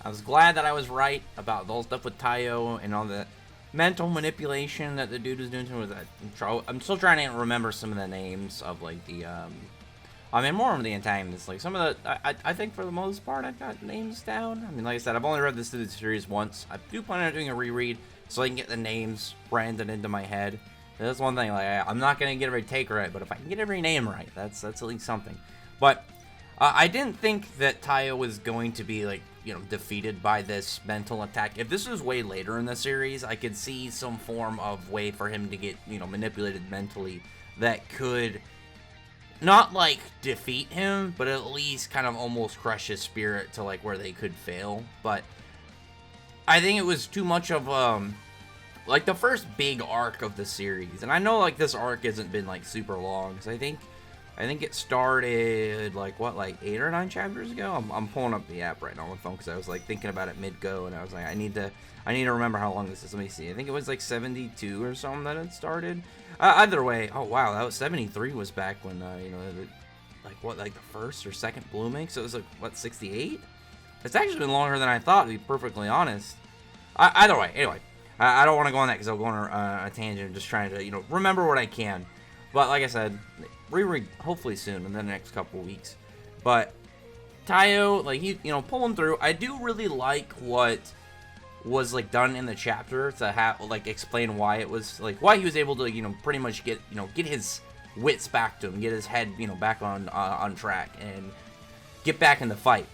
I was glad that I was right about the whole stuff with Taiyo and all the mental manipulation that the dude was doing to him. I'm still trying to remember some of the names of like the I mean, more of the antagonists. Like some of the, I think for the most part, I've got names down. I mean, like I said, I've only read this through the series once. I do plan on doing a reread so I can get the names branded into my head. That's one thing. Like I'm not gonna get every take right, but if I can get every name right, that's at least something. But I didn't think that Taiyo was going to be like, you know, defeated by this mental attack. If this was way later in the series, I could see some form of way for him to get, you know, manipulated mentally that could not like defeat him, but at least kind of almost crush his spirit to like where they could fail. But I think it was too much of like the first big arc of the series, and I know like this arc hasn't been like super long, because I think it started like what, like 8 or 9 chapters ago. I'm pulling up the app right now on my phone because I was like thinking about it mid go, and I was like, I need to remember how long this is. Let me see. I think it was like 72 or something that it started. Either way, oh wow, that was 73 was back when you know, like what, like the first or second blooming. So it was like what, 68? It's actually been longer than I thought, to be perfectly honest. Either way, anyway, I don't want to go on that because I'll go on a tangent, just trying to, you know, remember what I can. But like I said, reread hopefully soon in the next couple weeks. But Taiyo, like, he, you know, pulling through. I do really like what was like done in the chapter to have like explain why it was like why he was able to, you know, pretty much get, you know, get his wits back to him, get his head, you know, back on track and get back in the fight.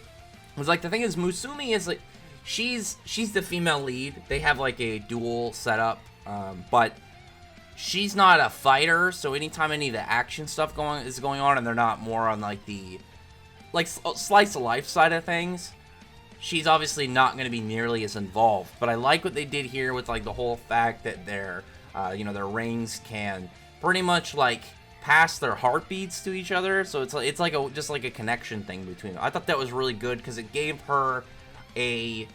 It was like, the thing is, Musumi is like, she's the female lead. They have like a dual setup, but she's not a fighter, so anytime any of the action stuff is going on and they're not more on like the like slice of life side of things, she's obviously not going to be nearly as involved. But I like what they did here with like the whole fact that their you know, their rings can pretty much like pass their heartbeats to each other, so it's like just like a connection thing between them. I thought that was really good because it gave her a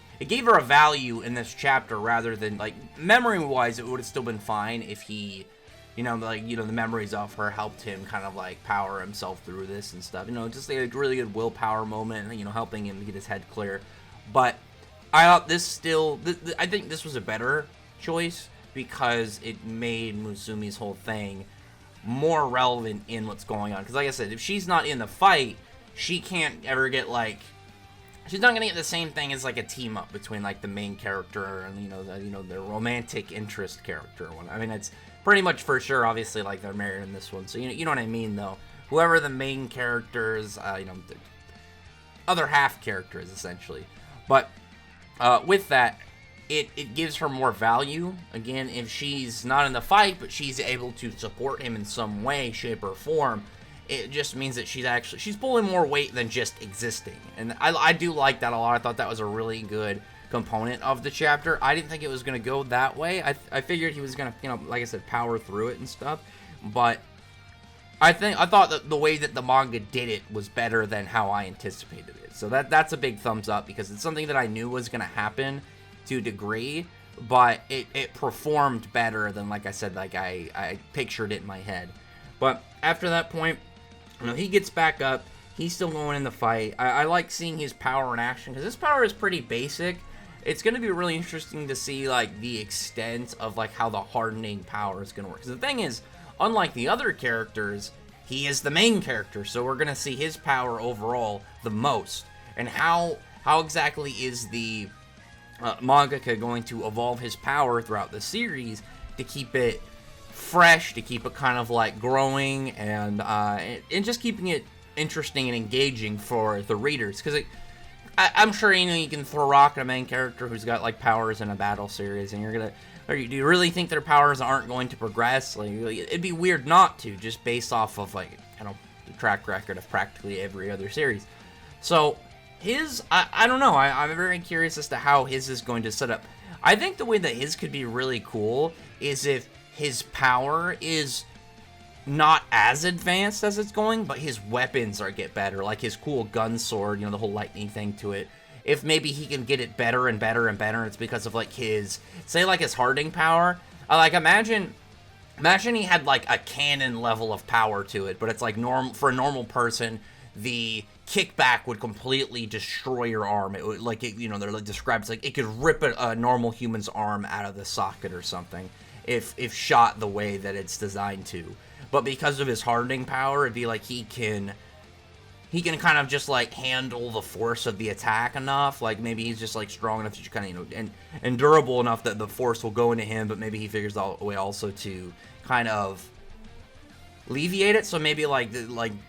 value in this chapter, rather than like memory-wise, it would have still been fine if he, you know, like, you know, the memories of her helped him kind of like power himself through this and stuff. You know, just like a really good willpower moment, you know, helping him get his head clear. But I thought this still, I think this was a better choice because it made Musumi's whole thing more relevant in what's going on. Because like I said, if she's not in the fight, she can't ever get like, she's not gonna get the same thing as like a team up between like the main character and, you know, the romantic interest character one. I mean, it's pretty much for sure, obviously, like they're married in this one, so you know what I mean, though. Whoever the main characters, you know, the other half characters essentially. But with that, it gives her more value. Again, if she's not in the fight, but she's able to support him in some way, shape, or form, it just means that she's pulling more weight than just existing. And I do like that a lot. I thought that was a really good component of the chapter. I didn't think it was going to go that way. I figured he was going to, you know, like I said, power through it and stuff. But I thought that the way that the manga did it was better than how I anticipated it. So that's a big thumbs up, because it's something that I knew was going to happen to a degree, but it performed better than, like I said, like I pictured it in my head. But after that point, you know, he gets back up. He's still going in the fight. I like seeing his power in action, because his power is pretty basic. It's going to be really interesting to see like the extent of like how the hardening power is going to work. Because the thing is, unlike the other characters, he is the main character, so we're going to see his power overall the most. And how exactly is the mangaka going to evolve his power throughout the series to keep it fresh, to keep it kind of like growing, and just keeping it interesting and engaging for the readers? Because I'm sure, you know, you can throw rock at a main character who's got like powers in a battle series, and do you really think their powers aren't going to progress? Like, it'd be weird not to, just based off of like, you know, the track record of practically every other series. So his, I don't know, I'm very curious as to how his is going to set up. I think the way that his could be really cool is if his power is not as advanced as it's going, but his weapons get better, like his cool gun sword, you know, the whole lightning thing to it. If maybe he can get it better and better and better, it's because of like his, say like his hardening power. Like imagine he had like a cannon level of power to it, but it's like for a normal person, the kickback would completely destroy your arm. It would, like, it, you know, they're like described, it's like it could rip a normal human's arm out of the socket or something if shot the way that it's designed to. But because of his hardening power, it'd be like he can kind of just, like, handle the force of the attack enough. Like, maybe he's just, like, strong enough to kind of, you know, and durable enough that the force will go into him, but maybe he figures out a way also to kind of alleviate it. So maybe, like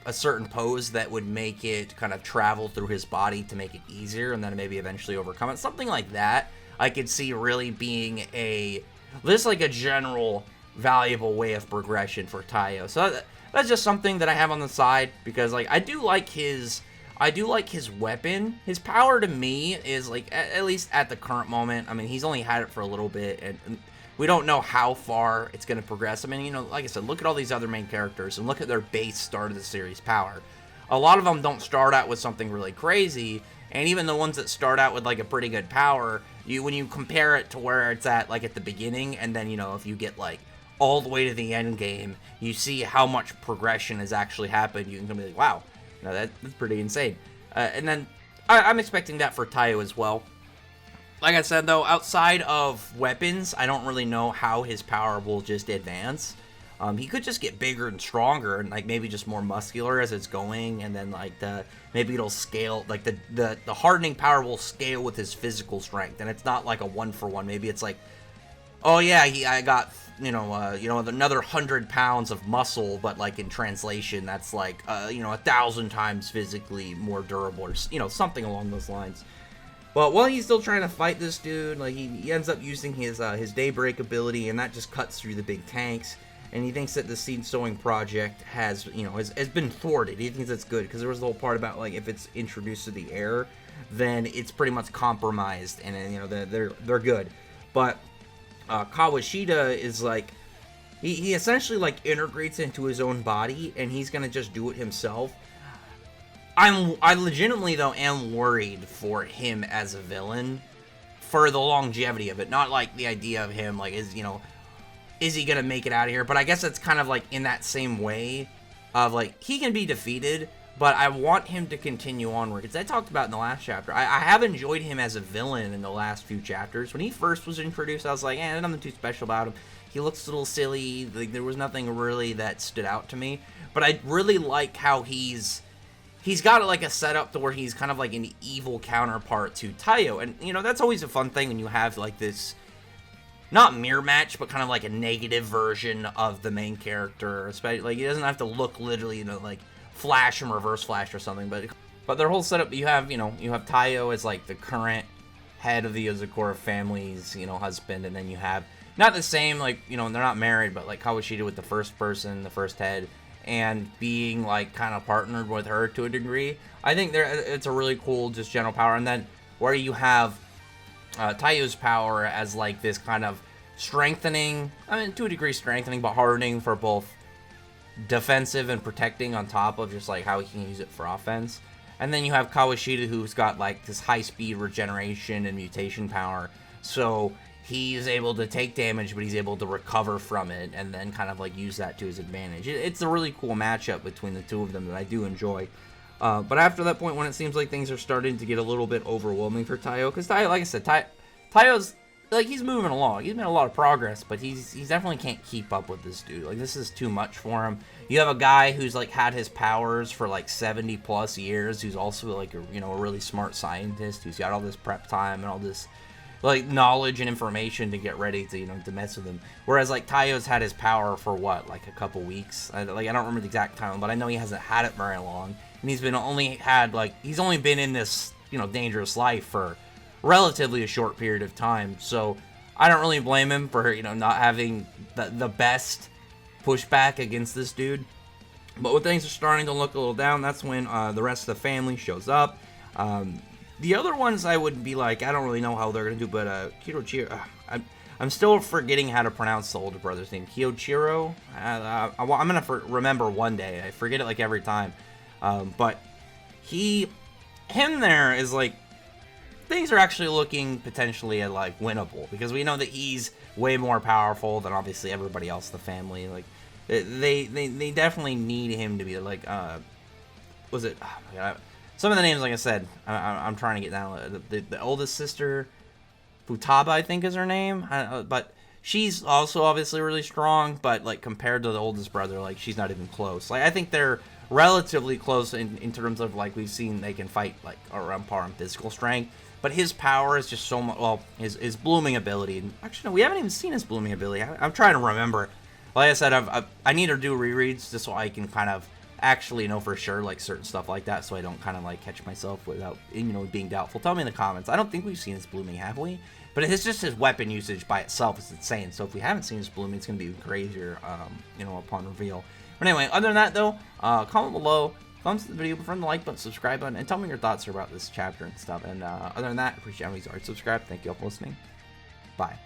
a certain pose that would make it kind of travel through his body to make it easier, and then maybe eventually overcome it. Something like that I could see really being just like a general valuable way of progression for Taiyo. So that's just something that I have on the side, because, like, I do like his weapon. His power to me is, like, at least at the current moment, I mean, he's only had it for a little bit, and we don't know how far it's going to progress. I mean, you know, like I said, look at all these other main characters and look at their base start of the series power. A lot of them don't start out with something really crazy, and even the ones that start out with, like, a pretty good power, when you compare it to where it's at, like, at the beginning, and then, you know, if you get, like, all the way to the end game, you see how much progression has actually happened. You can be like, wow, you know, that's pretty insane. And then I'm expecting that for Taiyo as well. Like I said, though, outside of weapons, I don't really know how his power will just advance. He could just get bigger and stronger, and, like, maybe just more muscular as it's going, and then, like, maybe it'll scale, like, the hardening power will scale with his physical strength, and it's not like a 1-for-1. Maybe it's like, oh yeah, I got, you know, another 100 pounds of muscle, but, like, in translation, that's like, you know, 1,000 times physically more durable, or, you know, something along those lines. But while he's still trying to fight this dude, like, he ends up using his Daybreak ability, and that just cuts through the big tanks. And he thinks that the seed sowing project has, you know, has been thwarted. He thinks that's good, because there was the whole part about, like, if it's introduced to the air, then it's pretty much compromised, and you know, they're good. But Kawashita is like, he essentially, like, integrates into his own body, and he's gonna just do it himself. I legitimately, though, am worried for him as a villain, for the longevity of it. Not, like, the idea of him, like, is he gonna make it out of here? But I guess it's kind of, like, in that same way of, like, he can be defeated, but I want him to continue onward. Because I talked about in the last chapter, I have enjoyed him as a villain in the last few chapters. When he first was introduced, I was like, there's nothing too special about him. He looks a little silly. Like, there was nothing really that stood out to me. But I really like how he's got, like, a setup to where he's kind of like an evil counterpart to Taiyo. And, you know, that's always a fun thing when you have, like, this, not mirror match, but kind of like a negative version of the main character. Especially, like, he doesn't have to look literally, you know, like Flash and Reverse Flash or something. But their whole setup, you have Taiyo as, like, the current head of the Yozakura family's, you know, husband. And then you have, not the same, like, you know, they're not married, but, like, Kawashita with the first head, and being, like, kind of partnered with her to a degree. I think it's a really cool, just general power. And then where you have Taiyo's power as, like, this kind of strengthening, I mean, to a degree strengthening, but hardening for both defensive and protecting, on top of just, like, how he can use it for offense. And then you have Kawashita, who's got, like, this high-speed regeneration and mutation power. So he's able to take damage, but he's able to recover from it, and then kind of, like, use that to his advantage. It's a really cool matchup between the two of them that I do enjoy. But after that point, when it seems like things are starting to get a little bit overwhelming for Taiyo, because Taiyo, like I said, Taiyo's, like, he's moving along. He's made a lot of progress, but he's definitely can't keep up with this dude. Like, this is too much for him. You have a guy who's, like, had his powers for, like, 70 plus years, who's also, like, a really smart scientist, who's got all this prep time and all this, like, knowledge and information to get ready to, to mess with him. Whereas, like, Taiyo's had his power for what, like, a couple weeks? I don't remember the exact time, but I know he hasn't had it very long. And he's only been in this, dangerous life for relatively a short period of time. So I don't really blame him for, not having the best pushback against this dude. But when things are starting to look a little down, that's when the rest of the family shows up. The other ones I would be like, I don't really know how they're going to do, but Kiyochiro, I'm still forgetting how to pronounce the older brother's name. Kiyochiro? I'm going to remember one day. I forget it like every time. But him there is like, things are actually looking potentially like winnable, because we know that he's way more powerful than obviously everybody else in the family. Like, they definitely need him to be like, was it? Oh my god. Some of the names, like I said, I'm trying to get down. The oldest sister, Futaba, I think is her name. But she's also obviously really strong. But like compared to the oldest brother, like she's not even close. Like I think they're relatively close in terms of like we've seen they can fight like around par on physical strength. But his power is just so much. Well, his blooming ability. Actually, no, we haven't even seen his blooming ability. I'm trying to remember. Like I said, I need to do rereads just so I can kind of actually know for sure like certain stuff like that, so I don't kind of like catch myself without being doubtful. Tell me in the comments. I don't think we've seen his blooming, have we? But it's just his weapon usage by itself is insane. So if we haven't seen his blooming, it's gonna be crazier, upon reveal. But anyway, other than that though, comment below, thumbs up the video, befriend the like button, subscribe button, and tell me your thoughts about this chapter and stuff. And other than that, appreciate everybody's already subscribed. Thank you all for listening. Bye.